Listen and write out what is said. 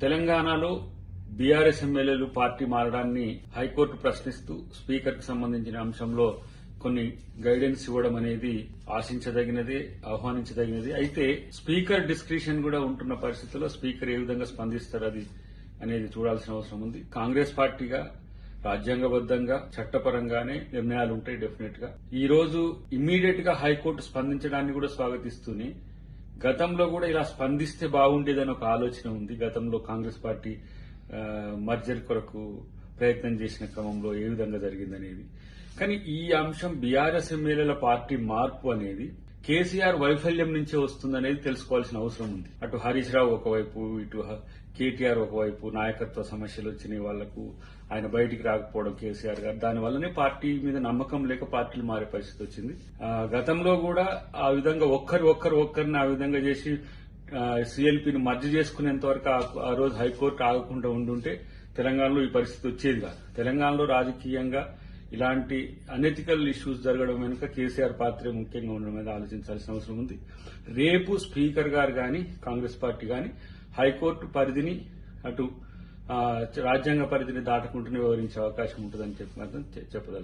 తెలంగాణలో బీఆర్ఎస్ ఎమ్మెల్యేలు party మారడాన్ని high court ప్రశ్నిస్తూ స్పీకర్ కు సంబంధించిన అంశంలో కొన్ని గైడెన్స్ ఇవ్వడం అనేది ఆశించదగినదే, ఆహ్వానించదగినది. అయితే స్పీకర్ డిస్క్రిషన్ కూడా ఉంటున్న పరిస్థితుల్లో స్పీకర్ ఏ విధంగా స్పందిస్తారు అది అనేది చూడాల్సిన అవసరం ఉంది. కాంగ్రెస్ పార్టీగా రాజ్యాంగబద్దంగా చట్టపరంగానే నిర్ణయాలు ఉంటాయి డెఫినెట్ గా. ఈ రోజు ఇమ్మీడియట్ గా హైకోర్టు స్పందించడాన్ని కూడా స్వాగతిస్తూనే గతంలో కూడా ఇలా స్పందిస్తే బాగుండేదని ఒక ఆలోచన ఉంది. గతంలో కాంగ్రెస్ పార్టీ మర్జర్ కొరకు ప్రయత్నం చేసిన క్రమంలో ఏ విధంగా జరిగిందనేది. కానీ ఈ అంశం బీఆర్ఎస్ ఎమ్మెల్యేల పార్టీ మార్పు అనేది కేసీఆర్ వైఫల్యం నుంచే వస్తుందనేది తెలుసుకోవాల్సిన అవసరం ఉంది. అటు హరీష్ రావు ఒకవైపు, ఇటు కేటీఆర్ ఒకవైపు నాయకత్వ సమస్యలు వచ్చినాయి వాళ్లకు, ఆయన బయటికి రాకపోవడం కేసీఆర్ గారు, దానివల్లనే పార్టీ మీద నమ్మకం లేక పార్టీలు మారే పరిస్థితి వచ్చింది. గతంలో కూడా ఆ విధంగా ఒక్కరిని ఆ విధంగా చేసి సీఎల్పీని మర్జీ చేసుకునేంత వరకు ఆ రోజు హైకోర్టు ఆగకుండా ఉండుంటే తెలంగాణలో ఈ పరిస్థితి వచ్చేది కాదు. తెలంగాణలో రాజకీయంగా ఇలాంటి అనెథికల్ ఇష్యూస్ జరగడం వెనుక కేసీఆర్ పాత్రే ముఖ్యంగా ఉండడం మీద ఆలోచించాల్సిన అవసరం ఉంది. రేపు స్పీకర్ గారు గాని కాంగ్రెస్ పార్టీ గాని హైకోర్టు పరిధిని అటు రాజ్యాంగ పరిధిని దాటకుంటూనే వివరించే అవకాశం ఉంటుందని చెప్పదలుచుకున్నారు.